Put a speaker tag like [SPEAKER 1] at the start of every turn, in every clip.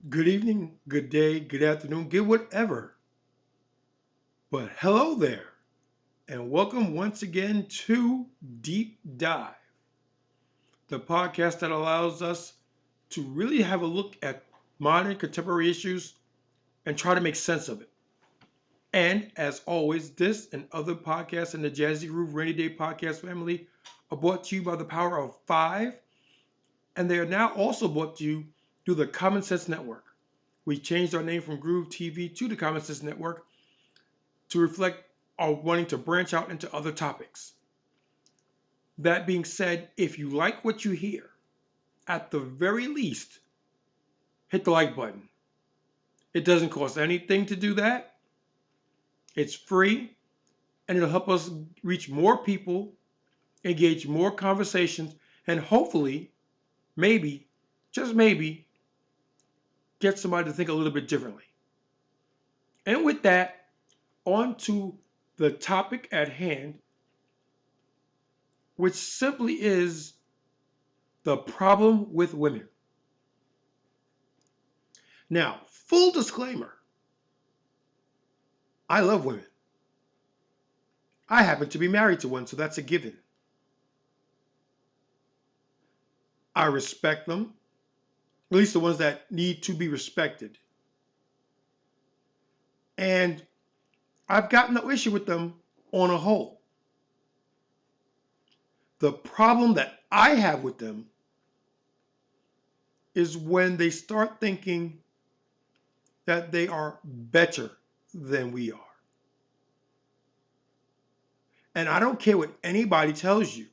[SPEAKER 1] Good evening, good day, good afternoon, good whatever. But hello there, and welcome once again to Deep Dive, the podcast that allows us to really have a look at modern contemporary issues and try to make sense of it. And as always, this and other podcasts in the Jazzy Groove Rainy Day podcast family are brought to you by the power of five, and they are now also brought to you through the Common Sense Network. We changed our name from Groove TV to the Common Sense Network to reflect our wanting to branch out into other topics. That being said, if you like what you hear, at the very least, hit the like button. It doesn't cost anything to do that. It's free, and it'll help us reach more people, engage more conversations, and hopefully, maybe, just maybe, get somebody to think a little bit differently. And with that, on to the topic at hand, which simply is the problem with women. Now, full disclaimer, I love women. I happen to be married to one, so that's a given. I respect them, at least the ones that need to be respected. And I've got no issue with them on a whole. The problem that I have with them is when they start thinking that they are better than we are. And I don't care what anybody tells you,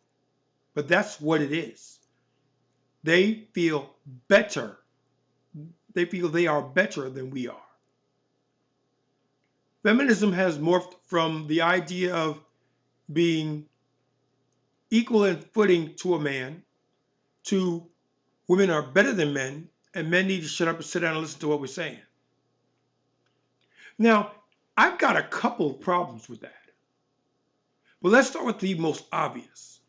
[SPEAKER 1] but that's what it is. They feel better. They feel they are better than we are. Feminism has morphed from the idea of being equal in footing to a man to women are better than men and men need to shut up and sit down and listen to what we're saying. Now, I've got a couple of problems with that. But let's start with the most obvious.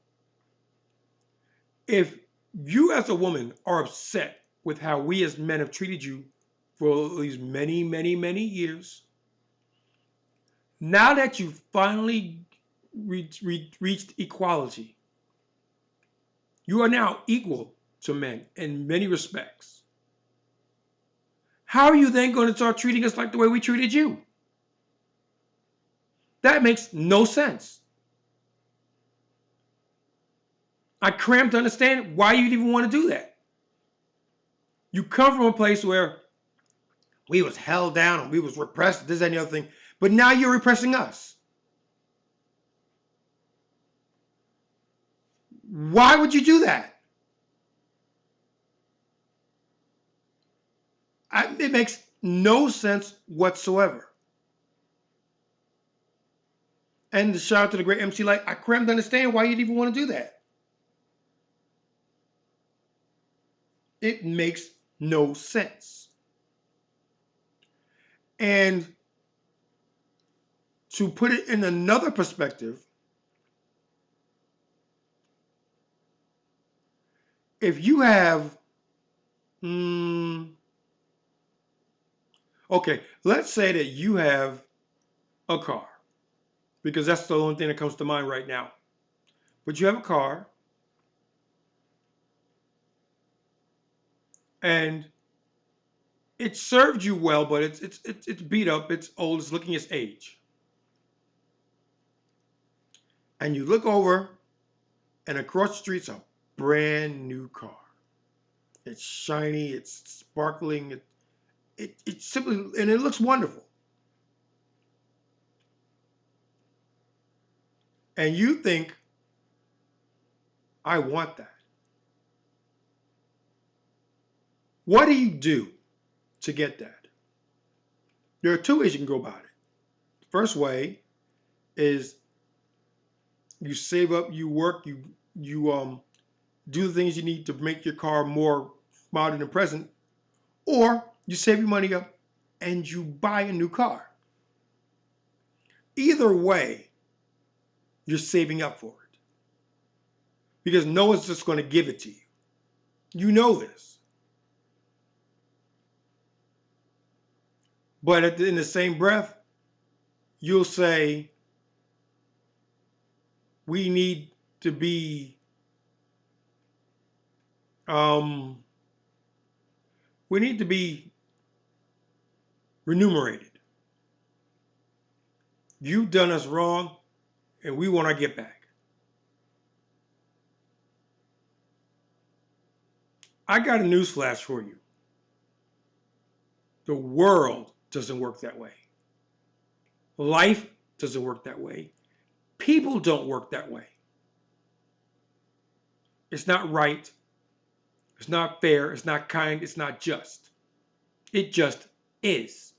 [SPEAKER 1] If you as a woman are upset with how we as men have treated you for these many, many, many years, now that you've finally reached equality, you are now equal to men in many respects. How are you then going to start treating us like the way we treated you? That makes no sense. I cram to understand why you'd even want to do that. You come from a place where we was held down and we was repressed, this, and the other thing, but now you're repressing us. Why would you do that? It makes no sense whatsoever. And the shout out to the great MC Light, I cram to understand why you'd even want to do that. It makes no sense. And to put it in another perspective, if you have, okay, let's say that you have a car, because that's the only thing that comes to mind right now. But you have a car, and it served you well, but it's beat up, it's old, it's looking its age. And you look over, and across the street's a brand new car. It's shiny, it's sparkling, it simply, and it looks wonderful. And you think, I want that. What do you do to get that? There are two ways you can go about it. The first way is you save up, you work, you do the things you need to make your car more modern and present, or you save your money up and you buy a new car. Either way, you're saving up for it because no one's just going to give it to you. You know this. But in the same breath, you'll say, we need to be um, we need to be remunerated. You've done us wrong, and we want to get back. I got a newsflash for you. The world doesn't work that way. Life doesn't work that way. People don't work that way. It's not right. It's not fair. It's not kind. It's not just. It just is.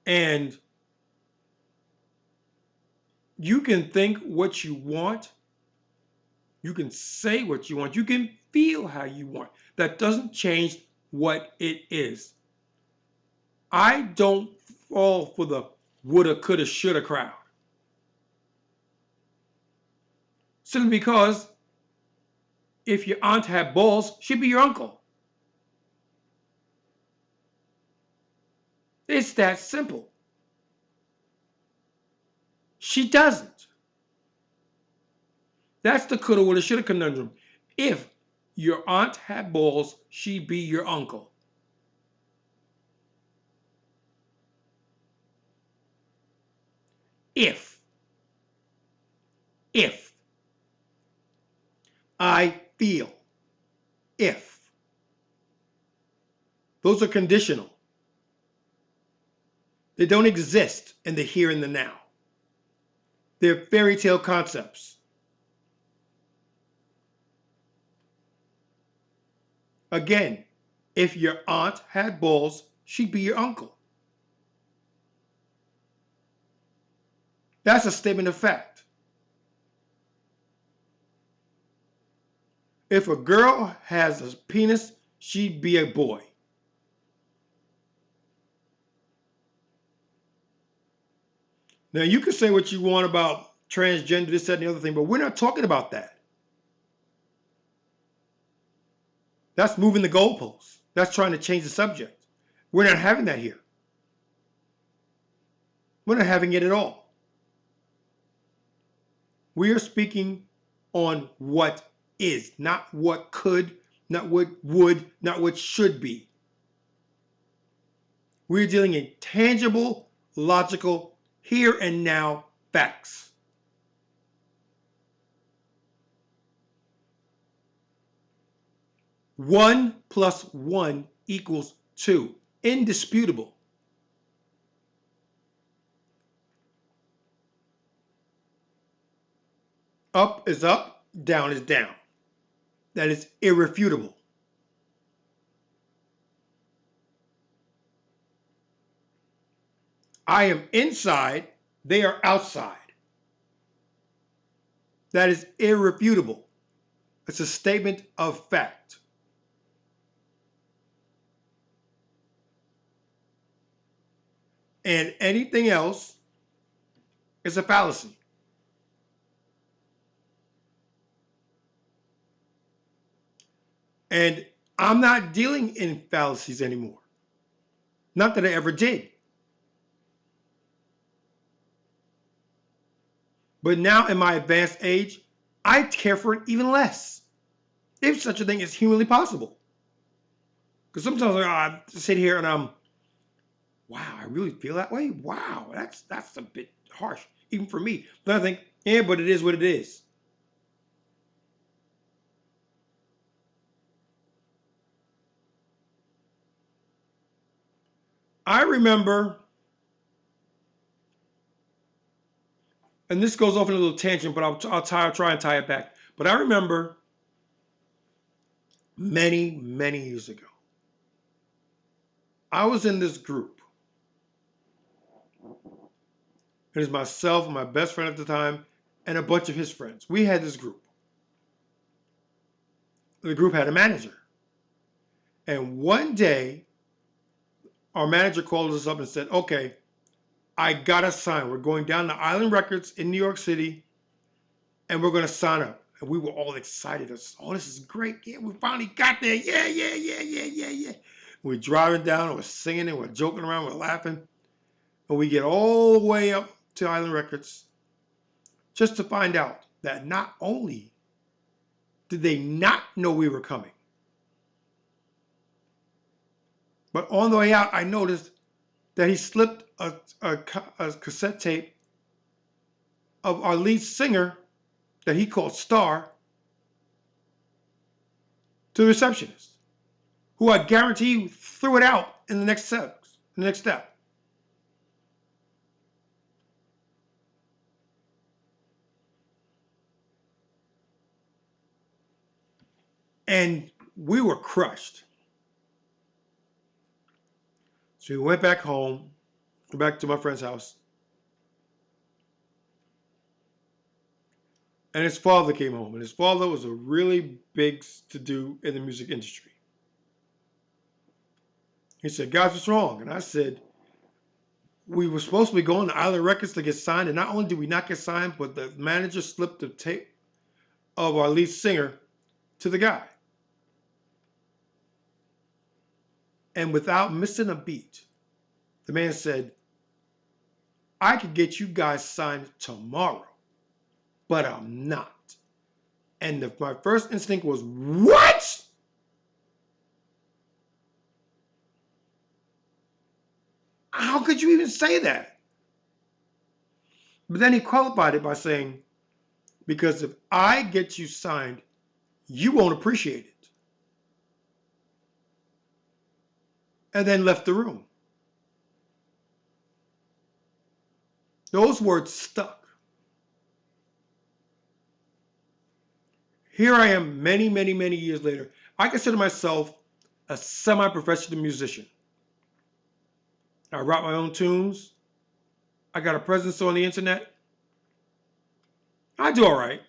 [SPEAKER 1] And you can think what you want. You can say what you want. You can feel how you want. That doesn't change what it is. I don't fall for the woulda, coulda, shoulda crowd. Simply because if your aunt had balls, she'd be your uncle. It's that simple. She doesn't. That's the coulda, woulda, shoulda conundrum. If your aunt had balls, she'd be your uncle. If I feel, if. Those are conditional. They don't exist in the here and the now. They're fairy tale concepts. Again, if your aunt had balls, she'd be your uncle. That's a statement of fact. If a girl has a penis, she'd be a boy. Now, you can say what you want about transgender, this, that, and the other thing, but we're not talking about that. That's moving the goalposts. That's trying to change the subject. We're not having that here. We're not having it at all. We are speaking on what is, not what could, not what would, not what should be. We're dealing in tangible, logical, here and now facts. One plus one equals two. Indisputable. Up is up, down is down. That is irrefutable. I am inside, they are outside. That is irrefutable. It's a statement of fact. And anything else is a fallacy. And I'm not dealing in fallacies anymore. Not that I ever did. But now in my advanced age, I care for it even less. If such a thing is humanly possible. Because sometimes I sit here and wow, I really feel that way? Wow, that's a bit harsh, even for me. But I think, yeah, but it is what it is. I remember, and this goes off in a little tangent, but I'll try and tie it back. But I remember many, many years ago, I was in this group. It was myself and my best friend at the time and a bunch of his friends. We had this group. The group had a manager. And one day, our manager called us up and said, okay, I got to sign. We're going down to Island Records in New York City, and we're going to sign up. And we were all excited. Oh, this is great. Yeah, we finally got there. Yeah, yeah, yeah, yeah, yeah, yeah. We're driving down, and we're singing, and we're joking around, we're laughing. And we get all the way up to Island Records just to find out that not only did they not know we were coming, but on the way out, I noticed that he slipped a cassette tape of our lead singer that he called Star to the receptionist, who I guarantee threw it out in the next step. And we were crushed. So we went back home, back to my friend's house, and his father came home. And his father was a really big to-do in the music industry. He said, "Guys, what's wrong?" And I said, "We were supposed to be going to Island Records to get signed, and not only did we not get signed, but the manager slipped the tape of our lead singer to the guy." And without missing a beat, the man said, "I could get you guys signed tomorrow, but I'm not." And my first instinct was, "What?" How could you even say that? But then he qualified it by saying, "Because if I get you signed, you won't appreciate it." And then left the room. Those words stuck. Here I am many, many, many years later. I consider myself a semi-professional musician. I write my own tunes. I got a presence on the internet. I do all right.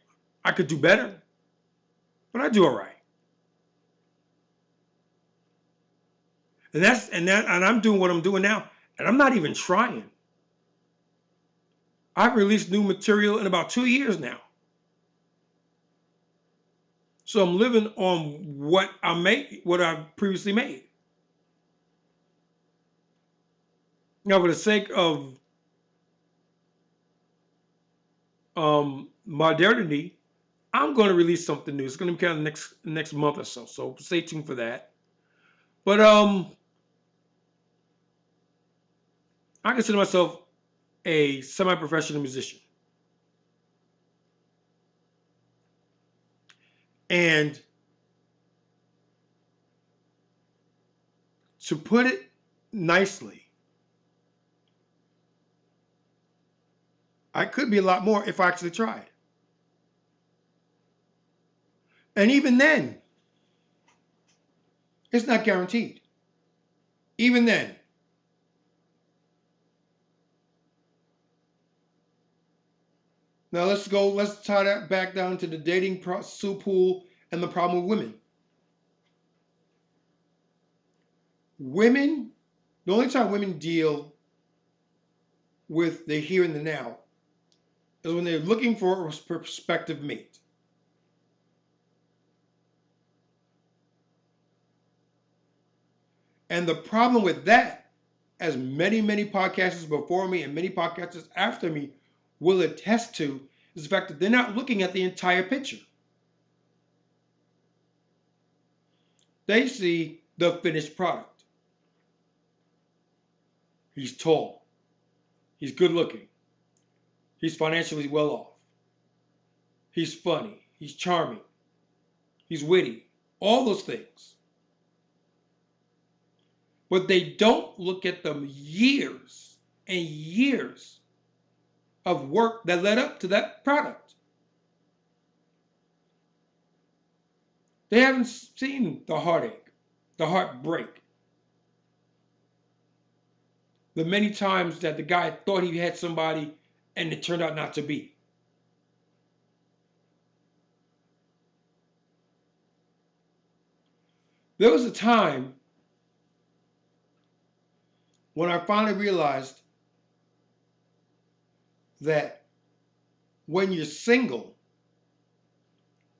[SPEAKER 1] I could do better, but I do all right. And I'm doing what I'm doing now, and I'm not even trying. I've released new material in about 2 years now. So I'm living on what I previously made. Now, for the sake of modernity, I'm going to release something new. It's going to be kind of next month or so. So stay tuned for that. But I consider myself a semi-professional musician, and to put it nicely, I could be a lot more if I actually tried. And even then, it's not guaranteed. Even then. Now let's tie that back down to the dating pool and the problem with women. Women, the only time women deal with the here and the now is when they're looking for a prospective mate. And the problem with that, as many, many podcasters before me and many podcasters after me will attest to, is the fact that they're not looking at the entire picture. They see the finished product. He's tall. He's good looking. He's financially well off. He's funny. He's charming. He's witty. All those things. But they don't look at the years and years of work that led up to that product. They haven't seen the heartache, the heartbreak, the many times that the guy thought he had somebody and it turned out not to be. There was a time when I finally realized that when you're single,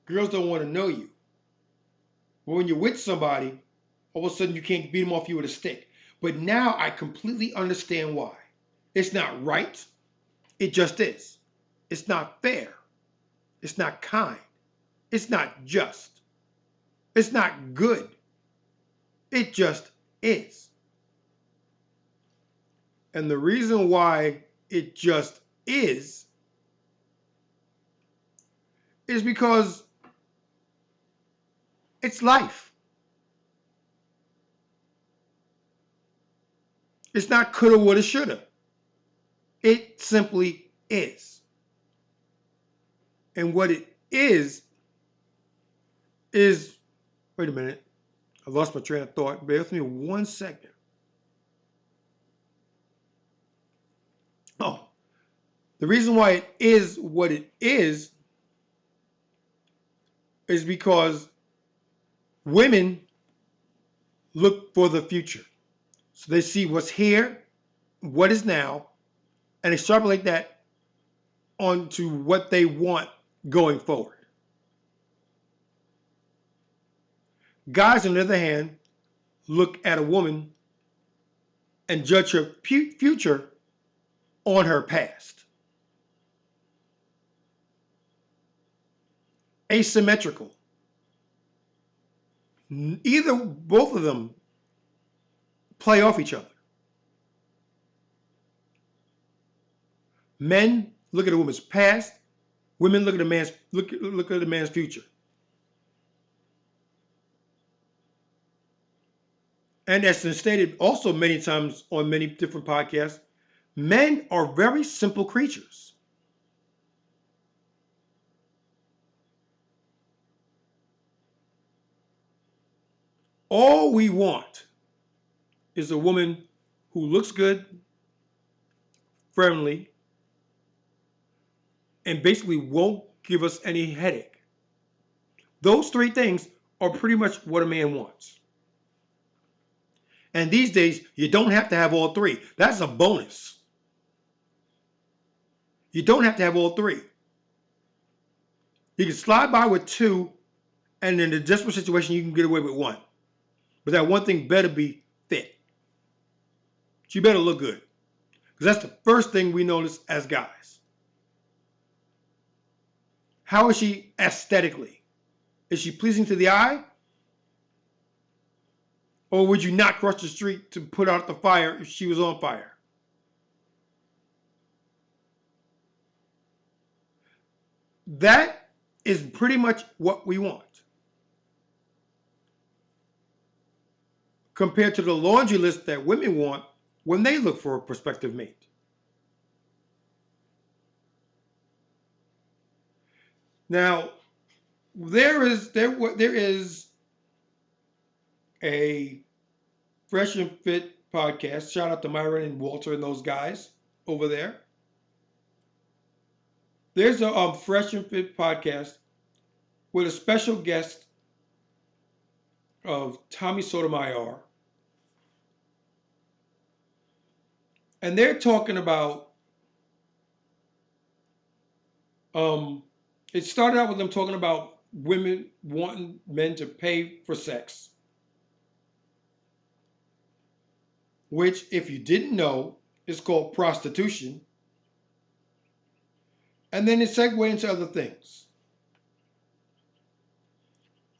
[SPEAKER 1] girls don't want to know you. But when you're with somebody, all of a sudden you can't beat them off you with a stick. But now I completely understand why. It's not right. It just is. It's not fair. It's not kind. It's not just. It's not good. It just is. And the reason why it just is because it's life. It's not coulda, woulda, shoulda. It simply is. And what it is, wait a minute. I lost my train of thought. Bear with me 1 second. Oh, the reason why it is what it is because women look for the future. So they see what's here, what is now, and extrapolate that onto what they want going forward. Guys, on the other hand, look at a woman and judge her future on her past. Asymmetrical. Both of them play off each other. Men look at a woman's past. Women look at a man's future. And as been stated also many times on many different podcasts, men are very simple creatures. All we want is a woman who looks good, friendly, and basically won't give us any headache. Those three things are pretty much what a man wants. And these days, you don't have to have all three. That's a bonus. You don't have to have all three. You can slide by with two, and in a desperate situation, you can get away with one. But that one thing better be fit. She better look good. Because that's the first thing we notice as guys. How is she aesthetically? Is she pleasing to the eye? Or would you not cross the street to put out the fire if she was on fire? That is pretty much what we want. Compared to the laundry list that women want when they look for a prospective mate. Now, there is a Fresh and Fit podcast. Shout out to Myron and Walter and those guys over there. There's a Fresh and Fit podcast with a special guest of Tommy Sotomayor. And they're talking about, it started out with them talking about women wanting men to pay for sex. Which, if you didn't know, is called prostitution. And then it segued into other things.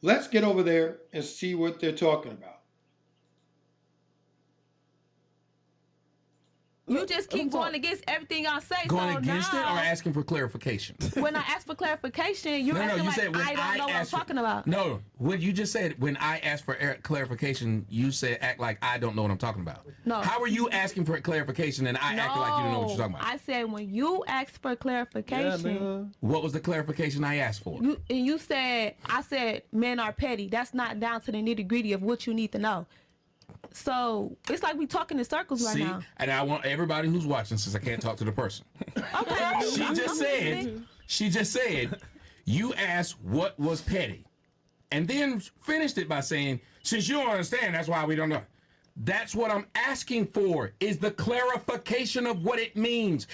[SPEAKER 1] Let's get over there and see what they're talking about.
[SPEAKER 2] You just keep going against everything I say.
[SPEAKER 3] Going
[SPEAKER 2] so
[SPEAKER 3] against
[SPEAKER 2] now,
[SPEAKER 3] it or asking for clarification?
[SPEAKER 2] when I ask for clarification, you're acting like I don't know what I'm talking about.
[SPEAKER 3] No, what you just said, when I asked for clarification, you said act like I don't know what I'm talking about.
[SPEAKER 2] No.
[SPEAKER 3] How are you asking for clarification and I acting like you don't know what you're talking about?
[SPEAKER 2] I said when you asked for clarification.
[SPEAKER 3] What was the clarification I asked for?
[SPEAKER 2] You said, I said men are petty. That's not down to the nitty gritty of what you need to know. So it's like we talking in circles right now.
[SPEAKER 3] And I want everybody who's watching, since I can't talk to the person.
[SPEAKER 2] Okay.
[SPEAKER 3] She just said, you asked what was petty. And then finished it by saying, since you don't understand, that's why we don't know. That's what I'm asking for, is the clarification of what it means.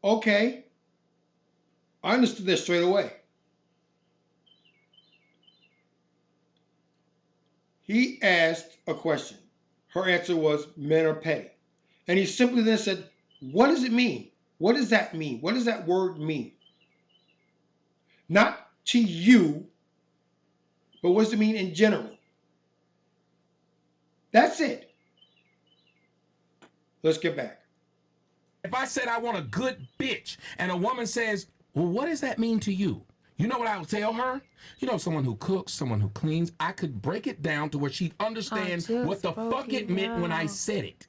[SPEAKER 1] Okay. I understood that straight away. He asked a question. Her answer was men are petty. And he simply then said, what does it mean? What does that mean? What does that word mean? Not to you, but what does it mean in general? That's it. Let's get back.
[SPEAKER 3] If I said I want a good bitch and a woman says, well, what does that mean to you? You know what I would tell her? You know, someone who cooks, someone who cleans. I could break it down to where she understands what the fuck it meant when I said it.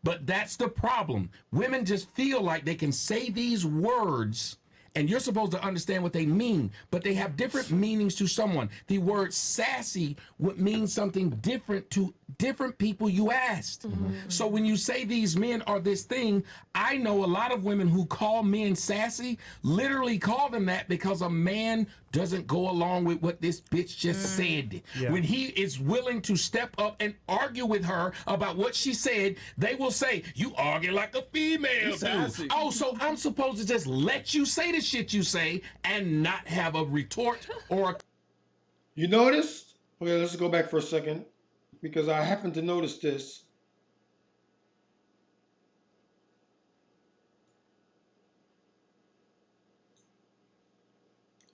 [SPEAKER 3] But that's the problem. Women just feel like they can say these words and you're supposed to understand what they mean, but they have different meanings to someone. The word sassy would mean something different to different people you asked. So when you say these men are this thing, I know a lot of women who call men sassy literally call them that because a man doesn't go along with what this bitch just said.
[SPEAKER 4] Yeah.
[SPEAKER 3] When he is willing to step up and argue with her about what she said, they will say, you argue like a female do. Oh, so I'm supposed to just let you say the shit you say and not have a retort or a...
[SPEAKER 1] You notice? Okay, let's go back for a second because I happen to notice this.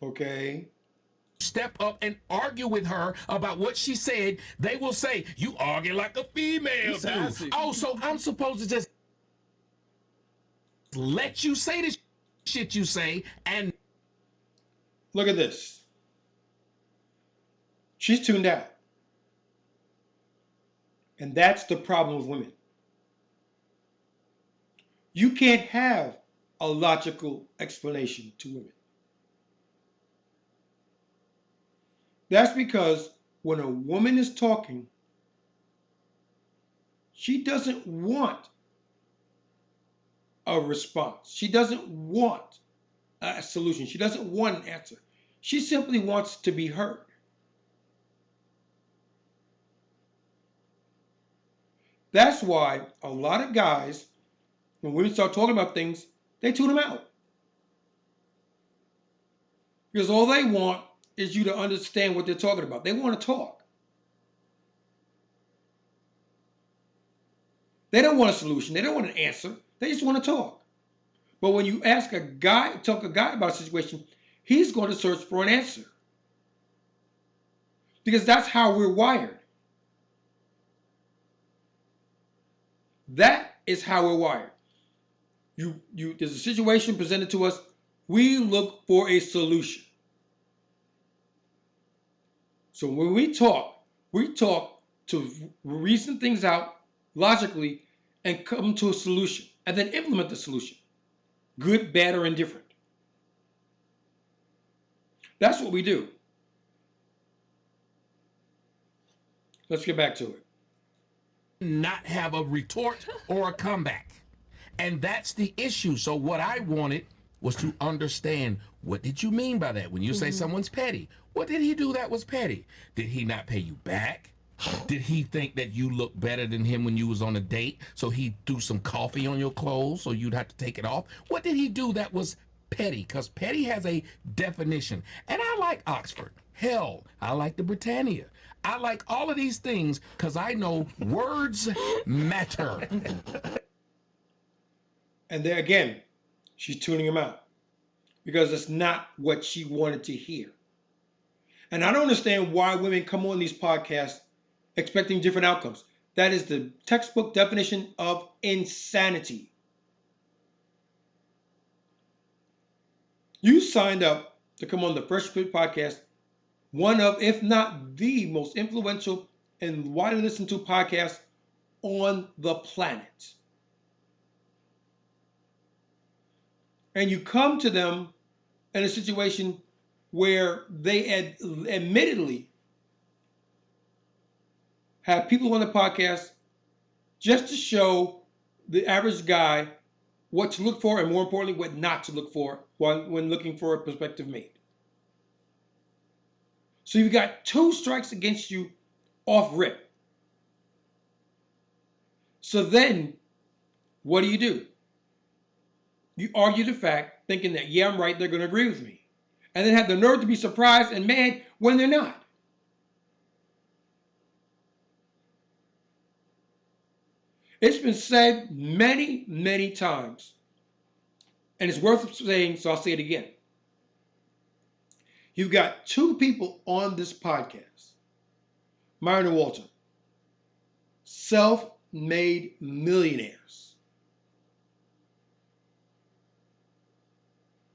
[SPEAKER 1] Okay.
[SPEAKER 3] Step up and argue with her about what she said, they will say, you argue like a female do. Oh, so I'm supposed to just let you say the shit you say and...
[SPEAKER 1] Look at this. She's tuned out. And that's the problem with women. You can't have a logical explanation to women. That's because when a woman is talking, she doesn't want a response. She doesn't want a solution. She doesn't want an answer. She simply wants to be heard. That's why a lot of guys, when women start talking about things, they tune them out. Because all they want is you to understand what they're talking about. They want to talk. They don't want a solution. They don't want an answer. They just want to talk. But when you ask a guy, talk to a guy about a situation, he's going to search for an answer. Because that's how we're wired. That is how we're wired. There's a situation presented to us. We look for a solution. So when we talk to reason things out logically and come to a solution and then implement the solution. Good, bad, or indifferent. That's what we do. Let's get back to it.
[SPEAKER 3] Not have a retort or a comeback. And that's the issue. So what I wanted was to understand, what did you mean by that? When you say someone's petty, what did he do that was petty? Did he not pay you back? Did he think that you looked better than him when you was on a date? So he threw some coffee on your clothes so you'd have to take it off? What did he do that was petty? Because petty has a definition. And I like Oxford. Hell, I like the Britannia. I like all of these things because I know words matter.
[SPEAKER 1] And there again, she's tuning him out because it's not what she wanted to hear. And I don't understand why women come on these podcasts expecting different outcomes. That is the textbook definition of insanity. You signed up to come on the Fresh Fit podcast, one of, if not the most influential and widely listened to podcast on the planet. And you come to them in a situation where they admittedly have people on the podcast just to show the average guy what to look for and, more importantly, what not to look for when looking for a prospective mate. So you've got 2 strikes against you off rip. So then, what do? You argue the fact, thinking that, yeah, I'm right, they're going to agree with me. And then have the nerve to be surprised and mad when they're not. It's been said many, many times, and it's worth saying, so I'll say it again. You've got two people on this podcast, Myron and Walter, self-made millionaires,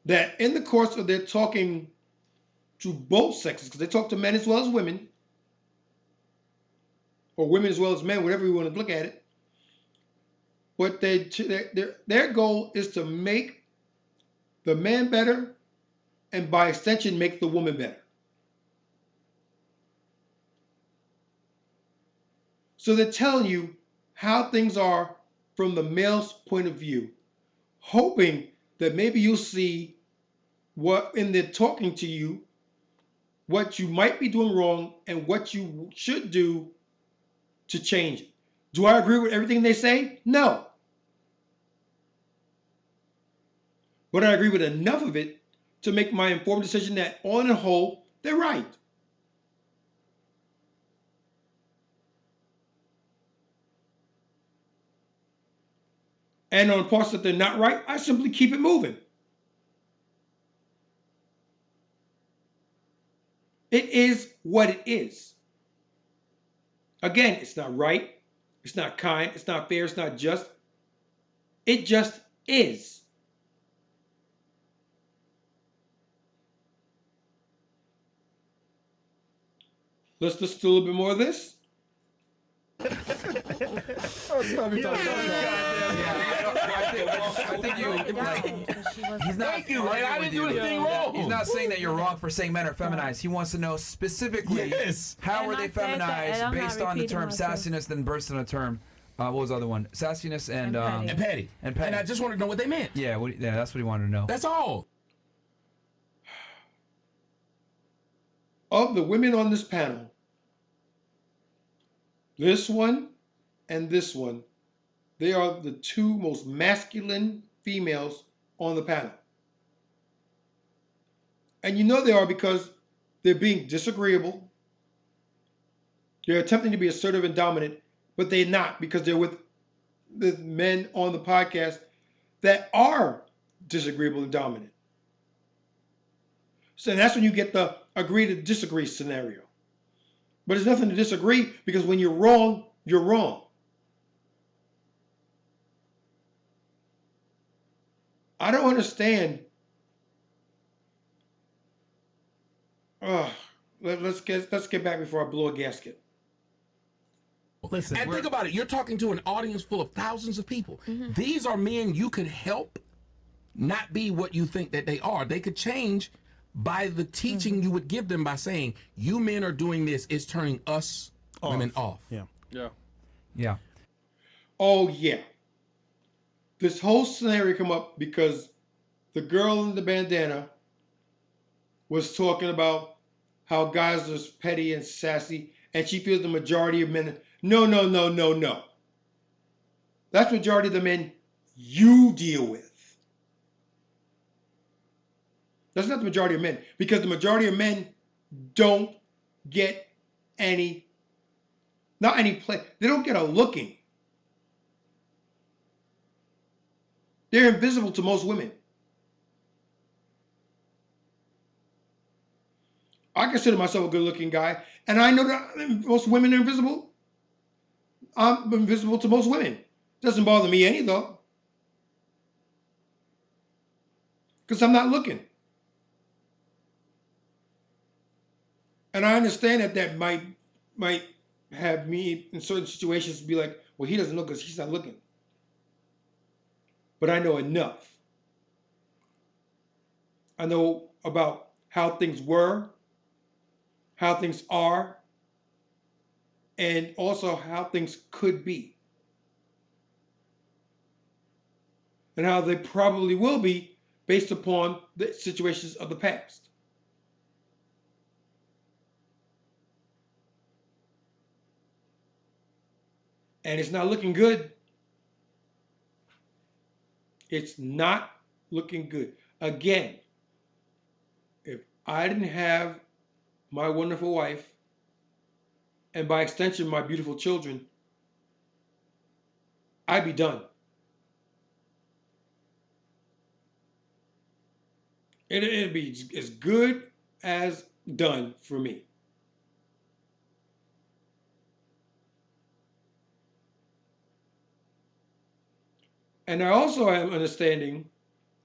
[SPEAKER 1] that in the course of their talking to both sexes, because they talk to men as well as women, or women as well as men, whatever you want to look at it, what their goal is to make the man better, and by extension, make the woman better. So they're telling you how things are from the male's point of view, hoping that maybe you'll see what, in their talking to you, what you might be doing wrong and what you should do to change it. Do I agree with everything they say? No. But I agree with enough of it to make my informed decision that on the whole, they're right. And on the parts that they're not right, I simply keep it moving. It is what it is. Again, it's not right, it's not kind, it's not fair, it's not just. It just is. Let's listen to a little bit more of this.
[SPEAKER 4] I think you he's not
[SPEAKER 3] Thank you. I didn't do anything wrong.
[SPEAKER 4] He's not saying that you're wrong for saying men are feminized. He wants to know specifically how are they feminized based on the term sassiness, then burst on the term. What was the other one? Sassiness and
[SPEAKER 3] petty.
[SPEAKER 4] And petty.
[SPEAKER 3] And I just wanted to know what they meant.
[SPEAKER 4] Yeah, that's what he wanted to know.
[SPEAKER 3] That's all.
[SPEAKER 1] Of the women on this panel, this one and this one, they are the two most masculine females on the panel. And you know they are because they're being disagreeable. They're attempting to be assertive and dominant, but they're not because they're with the men on the podcast that are disagreeable and dominant. So that's when you get the agree to disagree scenario. But there's nothing to disagree because when you're wrong, you're wrong. I don't understand. Let's get back before I blow a gasket.
[SPEAKER 3] Listen, and think about it. You're talking to an audience full of thousands of people. Mm-hmm. These are men you could help not be what you think that they are. They could change by the teaching you would give them by saying, you men are doing this. It's turning us women off.
[SPEAKER 4] Yeah.
[SPEAKER 1] Oh, yeah. This whole scenario come up because the girl in the bandana was talking about how guys are petty and sassy, and she feels the majority of men. No. That's the majority of the men you deal with. That's not the majority of men, because the majority of men don't get not any play. They don't get a looking. They're invisible to most women. I consider myself a good-looking guy, and I know that most women are invisible. I'm invisible to most women. Doesn't bother me any, though, because I'm not looking. And I understand that might have me in certain situations be like, well, he doesn't look because he's not looking. But I know enough. I know about how things were, how things are, and also how things could be. And how they probably will be based upon the situations of the past. And it's not looking good. It's not looking good. Again, if I didn't have my wonderful wife, and by extension, my beautiful children, I'd be done. It'd be as good as done for me. And I also am understanding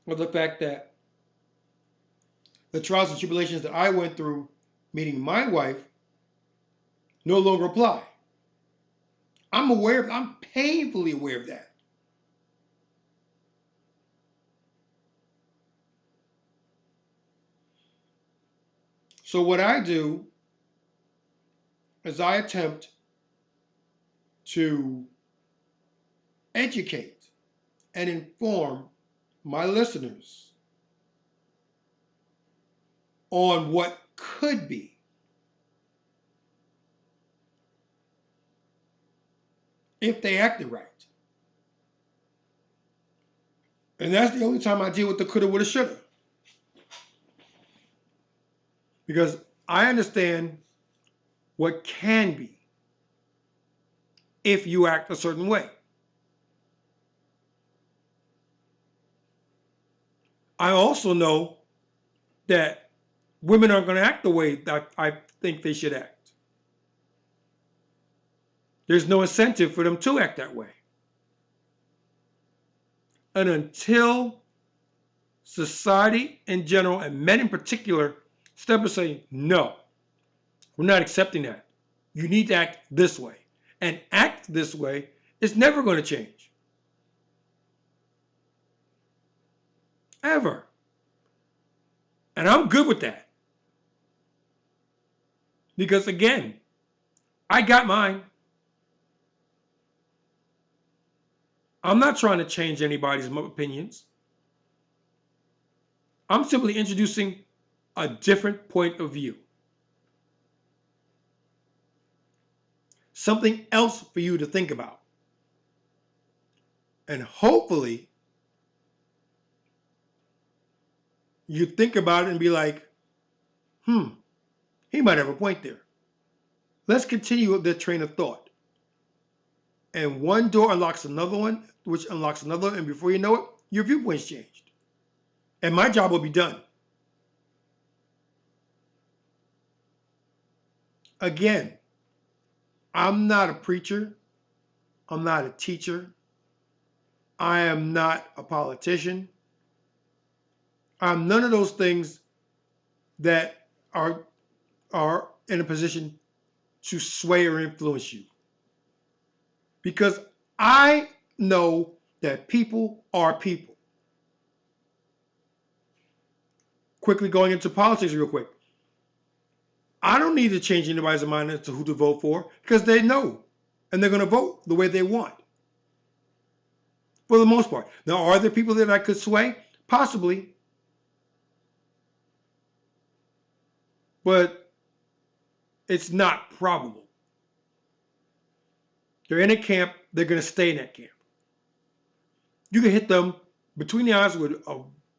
[SPEAKER 1] of the fact that the trials and tribulations that I went through meeting my wife no longer apply. I'm painfully aware of that. So what I do is I attempt to educate and inform my listeners on what could be if they acted right. And that's the only time I deal with the coulda, woulda, shoulda. Because I understand what can be if you act a certain way. I also know that women aren't going to act the way that I think they should act. There's no incentive for them to act that way. And until society in general, and men in particular, step up and say, no, we're not accepting that. You need to act this way. And act this way is never going to change. Ever. And I'm good with that. Because again, I got mine. I'm not trying to change anybody's opinions. I'm simply introducing a different point of view. Something else for you to think about. And hopefully, you think about it and be like, he might have a point there. Let's continue with the train of thought. And one door unlocks another one, which unlocks another, and before you know it, your viewpoint's changed. And my job will be done. Again, I'm not a preacher. I'm not a teacher. I am not a politician. I'm none of those things that are in a position to sway or influence you. Because I know that people are people. Quickly going into politics real quick. I don't need to change anybody's mind as to who to vote for because they know and they're going to vote the way they want. For the most part. Now, are there people that I could sway? Possibly. But it's not probable. They're in a camp, they're going to stay in that camp. You can hit them between the eyes with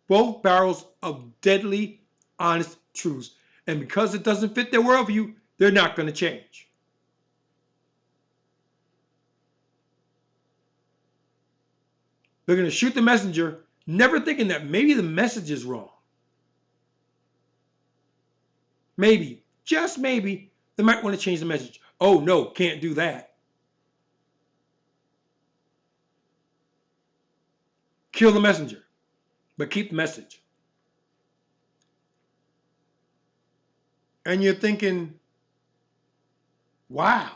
[SPEAKER 1] both barrels of deadly, honest truths. And because it doesn't fit their worldview, they're not going to change. They're going to shoot the messenger, never thinking that maybe the message is wrong. Maybe, just maybe, they might want to change the message. Oh, no, can't do that. Kill the messenger, but keep the message. And you're thinking, wow,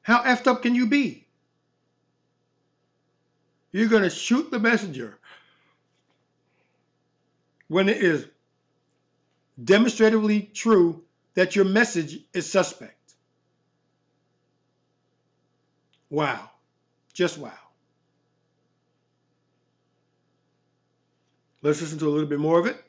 [SPEAKER 1] how effed up can you be? You're going to shoot the messenger when it is demonstratively true that your message is suspect. Wow. Just wow. Let's listen to a little bit more of it.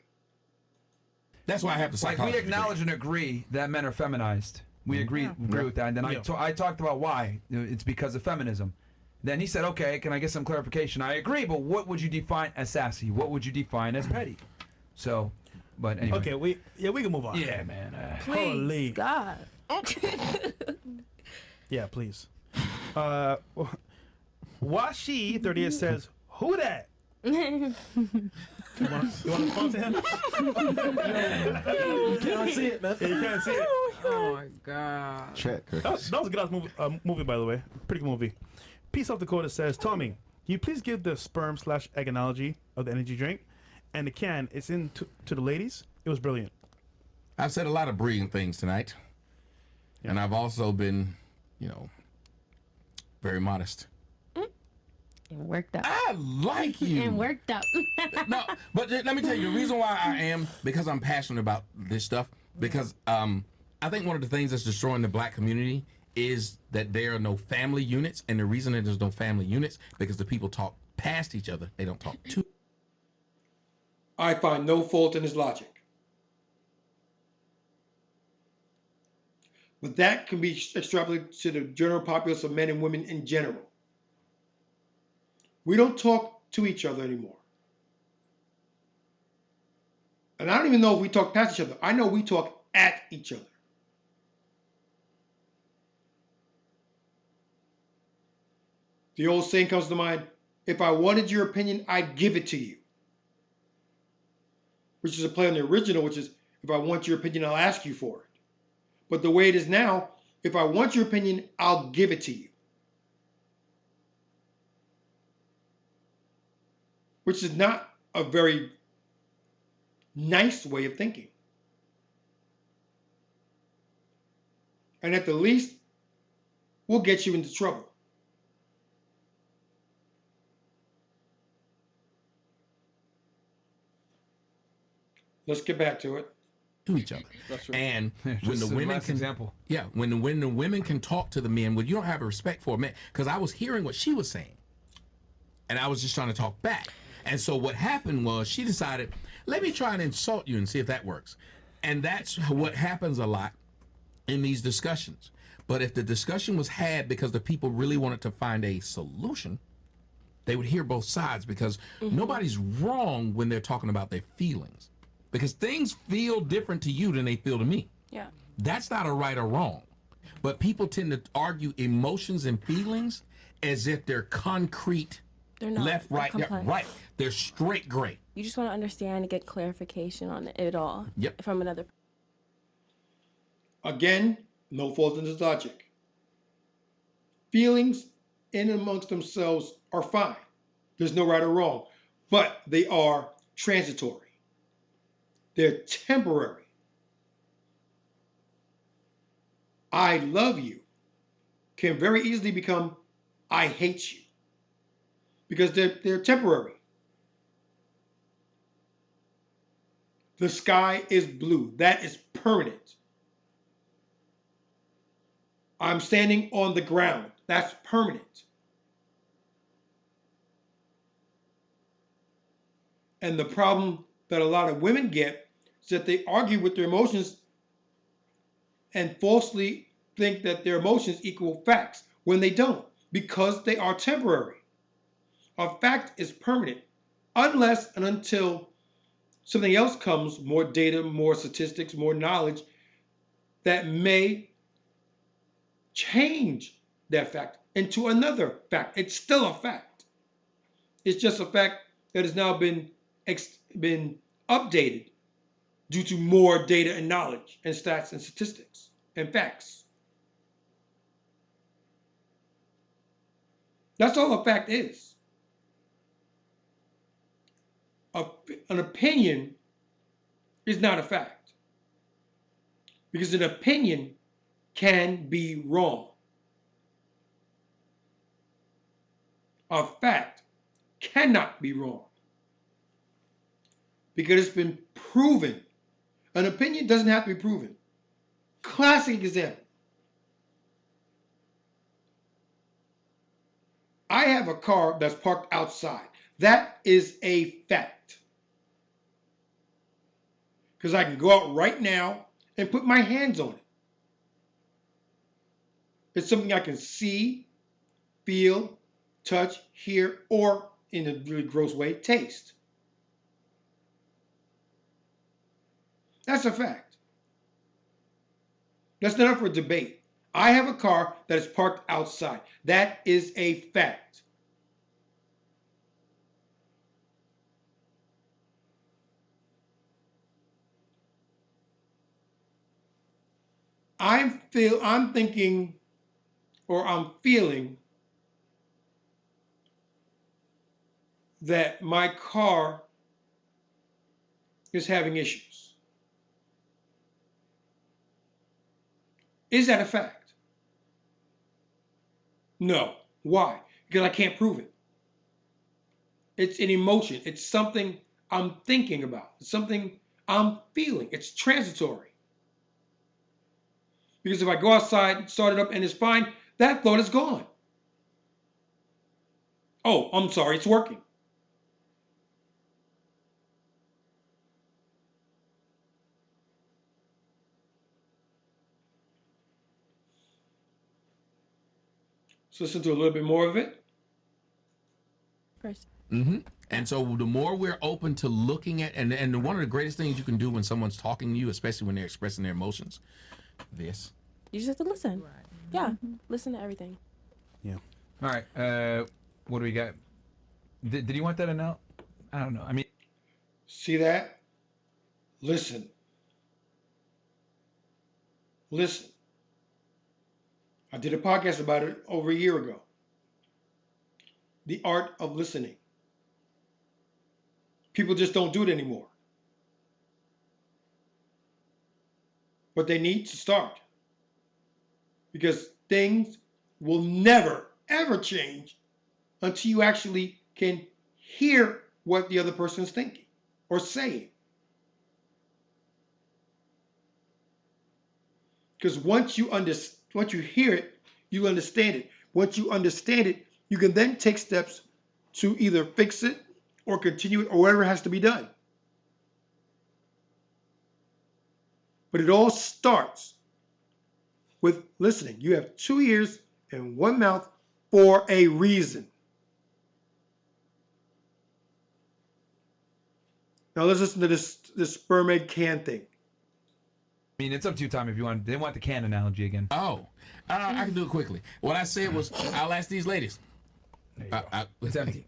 [SPEAKER 3] That's why I have the psychology.
[SPEAKER 4] Like we acknowledge and agree that men are feminized. We agree with that. And then I talked about why. It's because of feminism. Then he said, okay, can I get some clarification? I agree, but what would you define as sassy? What would you define as petty? So, but anyway.
[SPEAKER 5] Okay, we can move on.
[SPEAKER 4] Yeah, man.
[SPEAKER 2] Please,
[SPEAKER 5] Holy.
[SPEAKER 2] God.
[SPEAKER 5] Yeah, please. Washi 38 says, "Who that?" You want to respond to him?
[SPEAKER 6] You can't see it, man.
[SPEAKER 5] Yeah, you can't see it.
[SPEAKER 7] Oh my god.
[SPEAKER 6] Check.
[SPEAKER 5] That was a good movie, by the way. Pretty good movie. Peace South Dakota says, Tommy, can you please give the sperm/egg analogy of the energy drink? And the can, it's in to the ladies. It was brilliant.
[SPEAKER 3] I've said a lot of brilliant things tonight.
[SPEAKER 5] Yeah.
[SPEAKER 3] And I've also been, very modest.
[SPEAKER 2] And worked up.
[SPEAKER 3] I like you.
[SPEAKER 2] And worked up.
[SPEAKER 3] No, but let me tell you, the reason why I am, because I'm passionate about this stuff, because I think one of the things that's destroying the black community is that there are no family units, and the reason that there's no family units, because the people talk past each other, they don't talk to.
[SPEAKER 1] I find no fault in his logic. But that can be extrapolated to the general populace of men and women in general. We don't talk to each other anymore. And I don't even know if we talk past each other. I know we talk at each other. The old saying comes to mind, if I wanted your opinion, I'd give it to you. Which is a play on the original, which is, if I want your opinion, I'll ask you for it. But the way it is now, if I want your opinion, I'll give it to you. Which is not a very nice way of thinking. And at the least, we'll get you into trouble. Let's get back to it.
[SPEAKER 3] To each other.
[SPEAKER 6] That's right.
[SPEAKER 3] And when
[SPEAKER 4] Just
[SPEAKER 3] the
[SPEAKER 4] the
[SPEAKER 3] women
[SPEAKER 4] last
[SPEAKER 3] can,
[SPEAKER 4] example.
[SPEAKER 3] yeah, when the women can talk to the men, well, you don't have a respect for a man, because I was hearing what she was saying, and I was just trying to talk back. And so what happened was she decided, let me try and insult you and see if that works. And that's what happens a lot in these discussions. But if the discussion was had because the people really wanted to find a solution, they would hear both sides, because nobody's wrong when they're talking about their feelings. Because things feel different to you than they feel to me.
[SPEAKER 7] Yeah.
[SPEAKER 3] That's not a right or wrong. But people tend to argue emotions and feelings as if they're concrete,
[SPEAKER 7] They're not.
[SPEAKER 3] left,
[SPEAKER 7] They're
[SPEAKER 3] right, yeah,
[SPEAKER 7] complex.
[SPEAKER 3] right. They're straight gray.
[SPEAKER 7] You just want to understand and get clarification on it all.
[SPEAKER 3] Yep.
[SPEAKER 7] From another.
[SPEAKER 1] Again, no fault in his logic. Feelings in and amongst themselves are fine. There's no right or wrong. But they are transitory. They're temporary. I love you can very easily become I hate you, because they're temporary. The sky is blue. That is permanent. I'm standing on the ground. That's permanent. And the problem that a lot of women get is that they argue with their emotions and falsely think that their emotions equal facts when they don't, because they are temporary. A fact is permanent unless and until something else comes, more data, more statistics, more knowledge, that may change that fact into another fact. It's still a fact. It's just a fact that has now been updated due to more data and knowledge and stats and statistics and facts. That's all a fact is. An opinion is not a fact, because an opinion can be wrong. A fact cannot be wrong, because it's been proven. An opinion doesn't have to be proven. Classic example. I have a car that's parked outside. That is a fact. Because I can go out right now and put my hands on it. It's something I can see, feel, touch, hear, or in a really gross way, taste. That's a fact. That's not up for debate. I have a car that is parked outside. That is a fact. I'm thinking, or I'm feeling that my car is having issues. Is that a fact? No. Why? Because I can't prove it. It's an emotion. It's something I'm thinking about. It's something I'm feeling. It's transitory. Because if I go outside, start it up, and it's fine, that thought is gone. Oh, I'm sorry, it's working. Let's listen to a little bit more of it.
[SPEAKER 7] First.
[SPEAKER 3] And so the more we're open to looking at, and one of the greatest things you can do when someone's talking to you, especially when they're expressing their emotions, this.
[SPEAKER 7] You just have to listen. Yeah. Listen to everything.
[SPEAKER 5] Yeah.
[SPEAKER 4] All right. What do we got? Did you want that to know? I don't know. I mean,
[SPEAKER 1] See that? Listen. Listen. I did a podcast about it over a year ago. The art of listening. People just don't do it anymore. But they need to start. Because things will never, ever change until you actually can hear what the other person is thinking or saying. Because once you hear it, you understand it. Once you understand it, you can then take steps to either fix it or continue it or whatever has to be done. But it all starts with listening. You have 2 ears and 1 mouth for a reason. Now let's listen to this sperm egg can thing.
[SPEAKER 4] it's up to you, Tom, if you want. They want the can analogy again.
[SPEAKER 3] Oh, I can do it quickly. What I said was, I'll ask these ladies.
[SPEAKER 4] There you go. It's empty.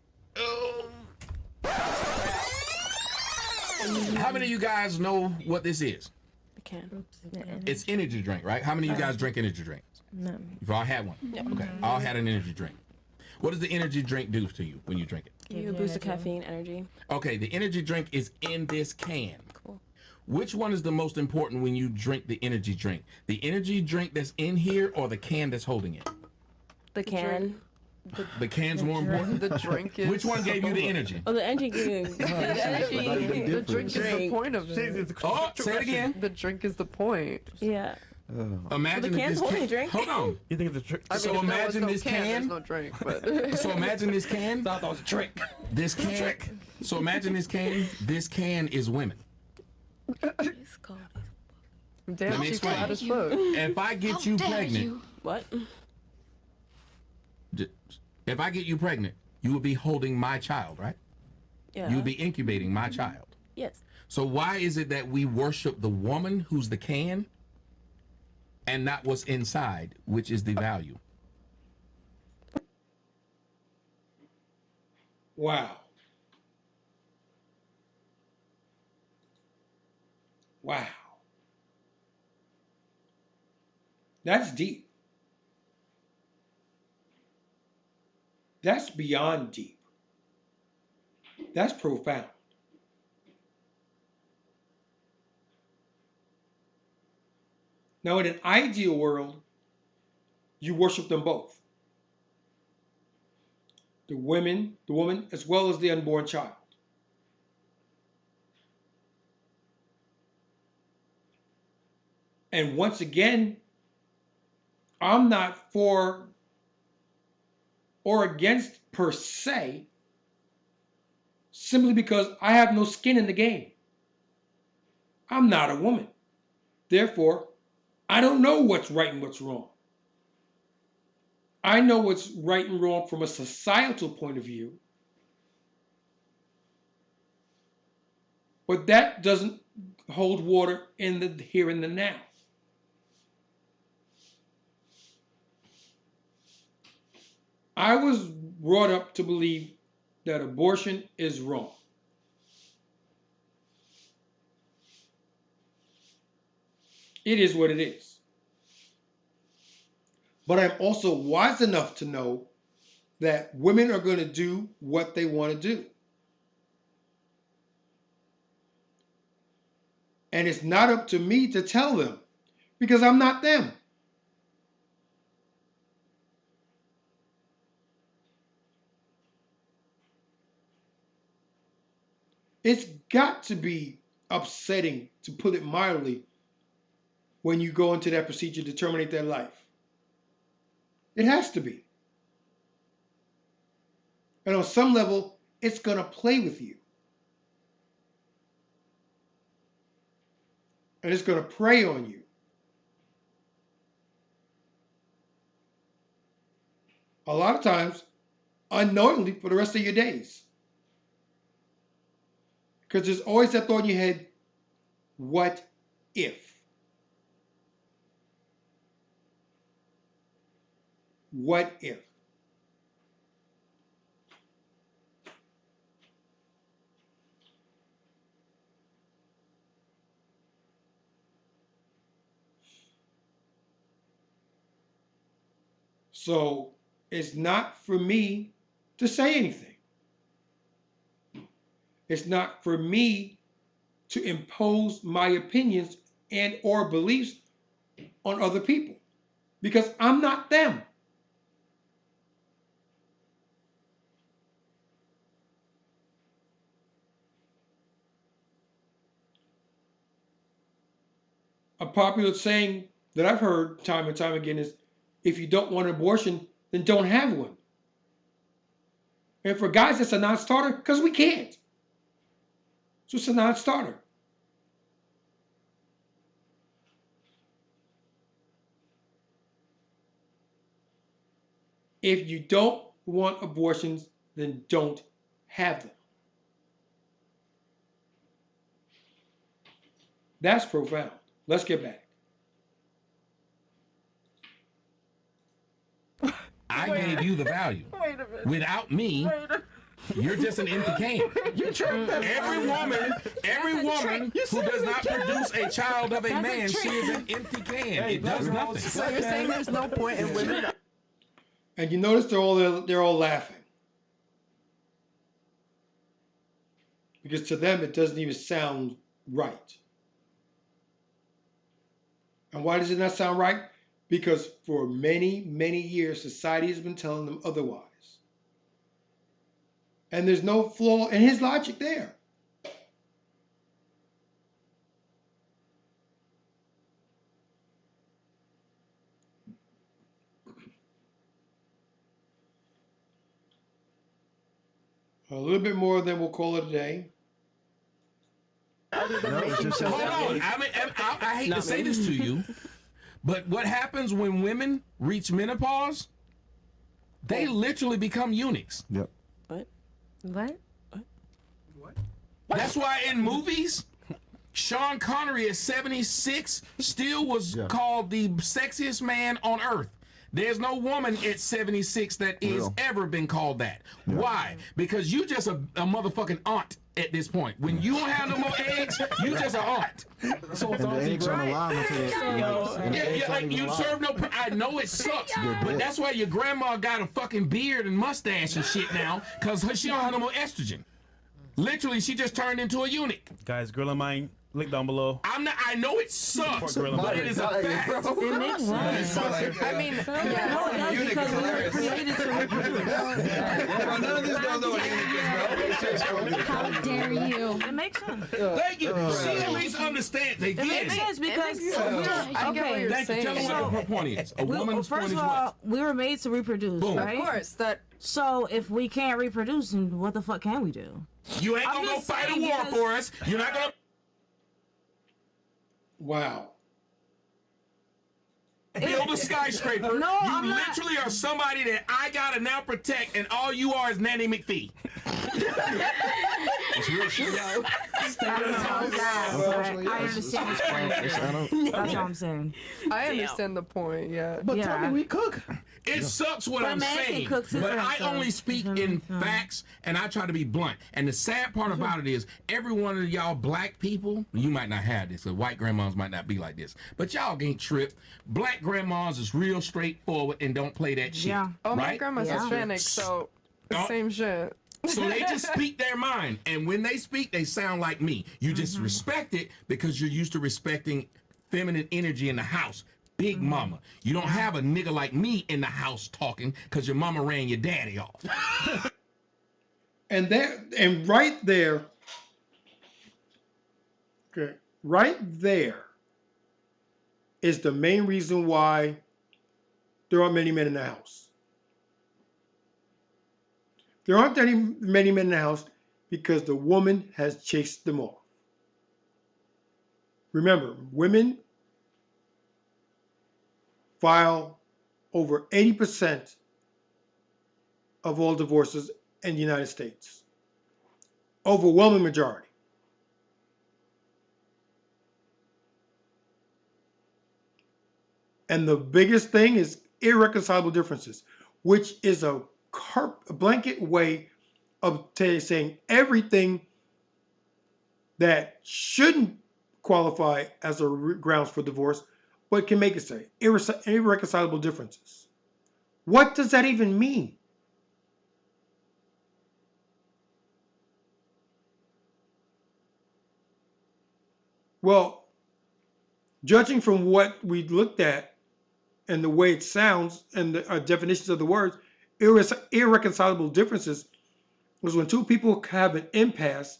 [SPEAKER 3] How many of you guys know what this is?
[SPEAKER 7] The can.
[SPEAKER 3] It's energy drink, right? How many of you guys drink energy drinks?
[SPEAKER 7] No.
[SPEAKER 3] You've all had one. Okay, all had an energy drink. What does the energy drink do to you when you drink it?
[SPEAKER 7] You boost the caffeine energy.
[SPEAKER 3] Okay, the energy drink is in this can.
[SPEAKER 7] Cool.
[SPEAKER 3] Which one is the most important when you drink the energy drink? The energy drink that's in here or the can that's holding it?
[SPEAKER 7] The can.
[SPEAKER 3] The can's more important.
[SPEAKER 6] The drink is.
[SPEAKER 3] Which one gave you the energy?
[SPEAKER 7] Oh, the energy. The energy.
[SPEAKER 6] The drink is the point of it.
[SPEAKER 3] Oh, say it again.
[SPEAKER 6] The drink is the point.
[SPEAKER 7] Yeah.
[SPEAKER 3] Imagine
[SPEAKER 7] the
[SPEAKER 3] if
[SPEAKER 7] can's
[SPEAKER 3] this
[SPEAKER 7] holding
[SPEAKER 3] can.
[SPEAKER 7] a drink.
[SPEAKER 3] Hold on.
[SPEAKER 5] You think it's a trick?
[SPEAKER 6] I mean,
[SPEAKER 3] So
[SPEAKER 6] if there was
[SPEAKER 3] imagine
[SPEAKER 6] no
[SPEAKER 3] this
[SPEAKER 6] can, there's
[SPEAKER 3] can.
[SPEAKER 6] no drink. But
[SPEAKER 3] So imagine this can.
[SPEAKER 4] I thought it was a trick.
[SPEAKER 3] This can. So imagine this can. This can is women.
[SPEAKER 7] It's cold.
[SPEAKER 6] damn,
[SPEAKER 3] Let me
[SPEAKER 6] she's
[SPEAKER 3] explain.
[SPEAKER 6] flat as fuck.
[SPEAKER 3] If I get you pregnant,
[SPEAKER 7] What?
[SPEAKER 3] if I get you pregnant, you will be holding my child, right?
[SPEAKER 7] Yeah.
[SPEAKER 3] You'll be incubating my child.
[SPEAKER 7] Yes.
[SPEAKER 3] So why is it that we worship the woman who's the can and not what's inside, which is the value?
[SPEAKER 1] Wow. Wow. That's deep. That's beyond deep. That's profound. Now, in an ideal world, you worship them both. The woman, as well as the unborn child. And once again, I'm not for or against per se, simply because I have no skin in the game. I'm not a woman. Therefore, I don't know what's right and what's wrong. I know what's right and wrong from a societal point of view, but that doesn't hold water in the here and the now. I was brought up to believe that abortion is wrong. It is what it is. But I'm also wise enough to know that women are going to do what they want to do. And it's not up to me to tell them because I'm not them. It's got to be upsetting, to put it mildly, when you go into that procedure to terminate their life. It has to be. And on some level, it's going to play with you. And it's going to prey on you. A lot of times, unknowingly, for the rest of your days. Because there's always that thought in your head, what if? What if? So it's not for me to say anything. It's not for me to impose my opinions and or beliefs on other people because I'm not them. A popular saying that I've heard time and time again is, if you don't want an abortion, then don't have one. And for guys, that's a non-starter because we can't. So it's a non-starter. If you don't want abortions, then don't have them. That's profound. Let's get back.
[SPEAKER 3] I gave you the value.
[SPEAKER 6] Wait a minute.
[SPEAKER 3] Without me, you're just an empty can. Every woman who does not produce a child of a man, she is an empty can. It does nothing.
[SPEAKER 6] So you're saying there's no point in women?
[SPEAKER 1] And you notice they're all laughing. Because to them, it doesn't even sound right. And why does it not sound right? Because for many, many years, society has been telling them otherwise. And there's no flaw in his logic there. A little bit more, then we'll call it a day.
[SPEAKER 3] Hold on. I hate to say this to you, but what happens when women reach menopause? They literally become eunuchs.
[SPEAKER 8] Yep.
[SPEAKER 7] What?
[SPEAKER 3] That's why in movies, Sean Connery at 76 still was called the sexiest man on earth. There's no woman at 76 that is ever been called that. Why? Because you just a motherfucking aunt at this point. When you don't have no more eggs, you just an aunt.
[SPEAKER 8] So it's all eggs on the line until
[SPEAKER 3] Like you serve no. I know it sucks, but that's why your grandma got a fucking beard and mustache and shit now, cause she don't have no more estrogen. Literally, she just turned into a eunuch.
[SPEAKER 5] Guys, girl of mine, link down below.
[SPEAKER 3] I'm not. I know it sucks,
[SPEAKER 5] Poor girl,
[SPEAKER 3] but it is a fact.
[SPEAKER 7] It makes sense.
[SPEAKER 6] I mean,
[SPEAKER 7] No, it does because we were created to reproduce.
[SPEAKER 4] None of these girls know what eunuch is, bro.
[SPEAKER 9] How dare you?
[SPEAKER 2] It makes sense.
[SPEAKER 3] Thank you. She at least understands. They
[SPEAKER 2] It
[SPEAKER 3] get
[SPEAKER 2] makes
[SPEAKER 3] it.
[SPEAKER 2] sense because
[SPEAKER 6] I get what you're
[SPEAKER 3] Thank you. Tell
[SPEAKER 6] saying.
[SPEAKER 3] them what her point is. A woman's point
[SPEAKER 9] First
[SPEAKER 3] is
[SPEAKER 9] of all,
[SPEAKER 3] what?
[SPEAKER 9] we were made to reproduce,
[SPEAKER 3] Boom.
[SPEAKER 9] right?
[SPEAKER 6] Of course, that
[SPEAKER 9] So if we can't reproduce, then what the fuck can we do?
[SPEAKER 3] You ain't
[SPEAKER 9] I'm
[SPEAKER 3] gonna go
[SPEAKER 9] just
[SPEAKER 3] fight a
[SPEAKER 9] saying
[SPEAKER 3] war
[SPEAKER 9] because-
[SPEAKER 3] for us. You're not gonna
[SPEAKER 1] Wow.
[SPEAKER 3] build a skyscraper.
[SPEAKER 9] No,
[SPEAKER 3] you
[SPEAKER 9] I'm not.
[SPEAKER 3] literally are somebody that I gotta now protect, and all you are is Nanny McPhee.
[SPEAKER 8] It's real shit.
[SPEAKER 9] I understand this point. That's what I'm saying.
[SPEAKER 6] I understand the point. Yeah.
[SPEAKER 8] But
[SPEAKER 9] Yeah.
[SPEAKER 8] tell me, we cook.
[SPEAKER 3] It sucks what
[SPEAKER 9] But a
[SPEAKER 3] I'm
[SPEAKER 9] man can
[SPEAKER 3] saying,
[SPEAKER 9] cook too
[SPEAKER 3] but
[SPEAKER 9] for
[SPEAKER 3] I
[SPEAKER 9] himself.
[SPEAKER 3] only speak
[SPEAKER 9] You know
[SPEAKER 3] in
[SPEAKER 9] what I'm saying?
[SPEAKER 3] facts, and I try to be blunt. And the sad part about it is, every one of y'all black people, you might not have this, because white grandmas might not be like this, but y'all ain't tripped. Black grandmas is real straightforward and don't play that shit.
[SPEAKER 9] Yeah.
[SPEAKER 6] Oh, my
[SPEAKER 3] right?
[SPEAKER 6] grandma's
[SPEAKER 9] Yeah.
[SPEAKER 6] Hispanic, so same shit.
[SPEAKER 3] So they just speak their mind, and when they speak, they sound like me. You just respect it because you're used to respecting feminine energy in the house. Big mama. You don't have a nigga like me in the house talking because your mama ran your daddy off.
[SPEAKER 1] And right there, okay, right there is the main reason why there aren't many men in the house. There aren't many men in the house because the woman has chased them off. Remember, women file over 80% of all divorces in the United States. Overwhelming majority. And the biggest thing is irreconcilable differences, which is a blanket way of saying everything that shouldn't qualify as a grounds for divorce, but can make it say irreconcilable differences. What does that even mean? Well, judging from what we looked at and the way it sounds and the definitions of the words, irreconcilable differences was when two people have an impasse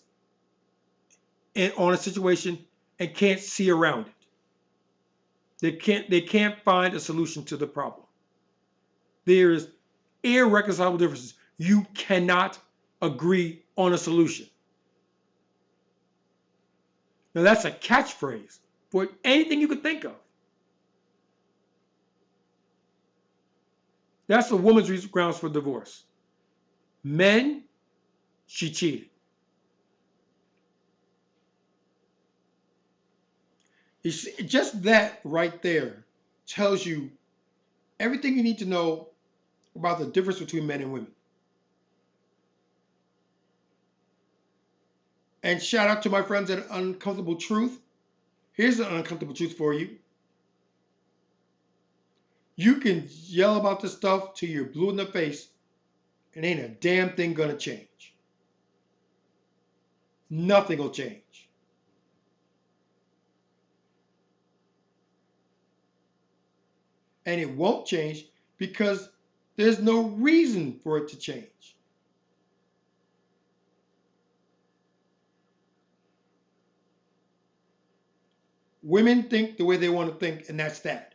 [SPEAKER 1] on a situation and can't see around it. They can't find a solution to the problem. There is irreconcilable differences. You cannot agree on a solution. Now that's a catchphrase for anything you could think of. That's a woman's grounds for divorce. Men, she cheated. Just that right there tells you everything you need to know about the difference between men and women. And shout out to my friends at Uncomfortable Truth. Here's an uncomfortable truth for you. You can yell about this stuff till you're blue in the face, and ain't a damn thing gonna change. Nothing will change. And it won't change because there's no reason for it to change. Women think the way they want to think, and that's that.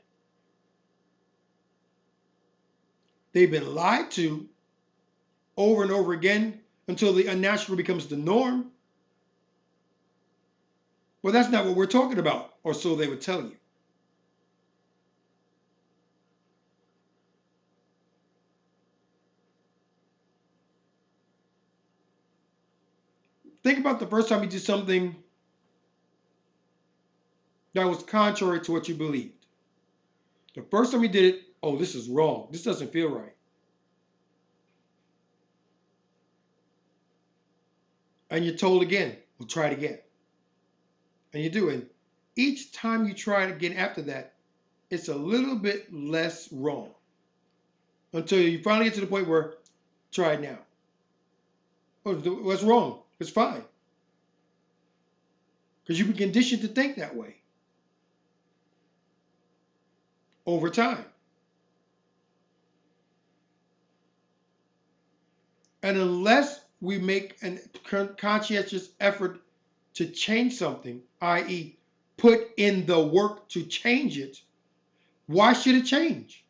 [SPEAKER 1] They've been lied to over and over again until the unnatural becomes the norm. Well, that's not what we're talking about, or so they would tell you. Think about the first time you did something that was contrary to what you believed. The first time you did it, oh, this is wrong. This doesn't feel right. And you're told again, well, try it again. And you do it. Each time you try it again after that, it's a little bit less wrong. Until you finally get to the point where, try it now. Oh, what's wrong? It's fine. Because you've been conditioned to think that way over time. And unless we make a conscientious effort to change something, i.e., put in the work to change it, why should it change?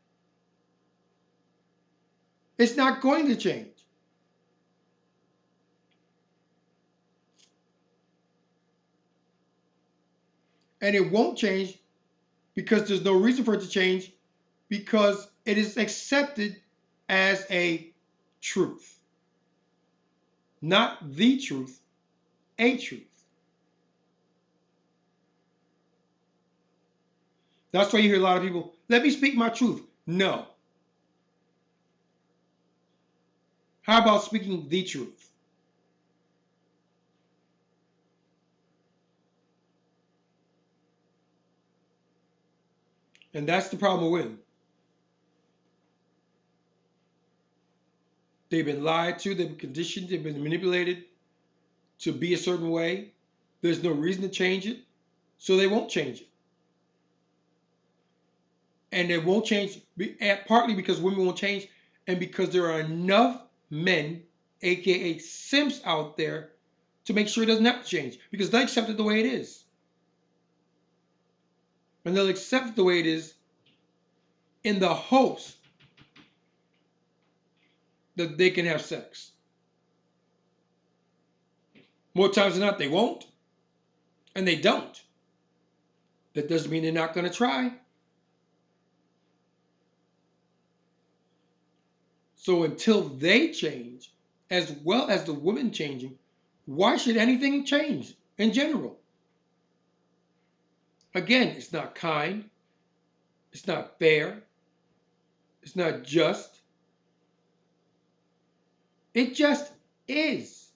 [SPEAKER 1] It's not going to change. And it won't change because there's no reason for it to change because it is accepted as a truth. Not the truth, a truth. That's why you hear a lot of people, let me speak my truth. No. How about speaking the truth? And that's the problem with women. They've been lied to, they've been conditioned, they've been manipulated to be a certain way. There's no reason to change it, so they won't change it. And they won't change partly because women won't change, and because there are enough men, aka simps, out there to make sure it doesn't have to change, because they accept it the way it is. And they'll accept it the way it is in the hopes that they can have sex. More times than not, they won't, and they don't. That doesn't mean they're not going to try. So until they change, as well as the women changing, why should anything change in general? Again, it's not kind, it's not fair, it's not just. It just is.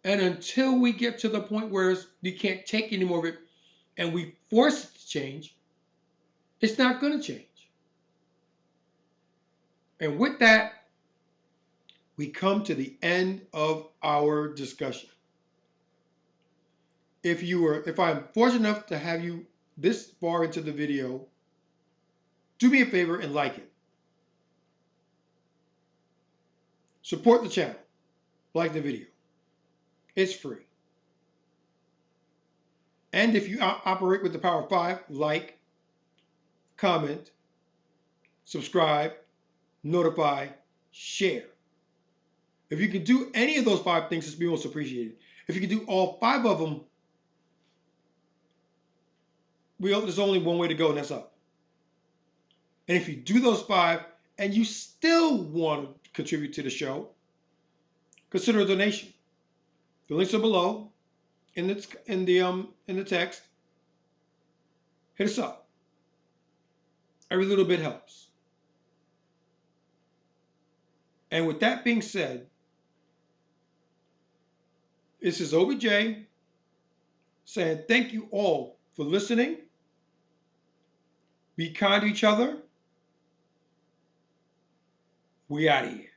[SPEAKER 1] And until we get to the point where we can't take any more of it and we force it to change, it's not going to change. And with that, we come to the end of our discussion. If I'm fortunate enough to have you this far into the video, do me a favor and like it. Support the channel. Like the video. It's free. And if you operate with the power of 5, like, comment, subscribe, notify, share. If you can do any of those 5 things, it's be most appreciated. If you can do all 5 of them, there's only one way to go, and that's up. And if you do those 5 and you still want to contribute to the show, consider a donation. The links are below in the text. Hit us up. Every little bit helps. And with that being said, this is OBJ saying thank you all for listening. Be kind to each other. We out of here.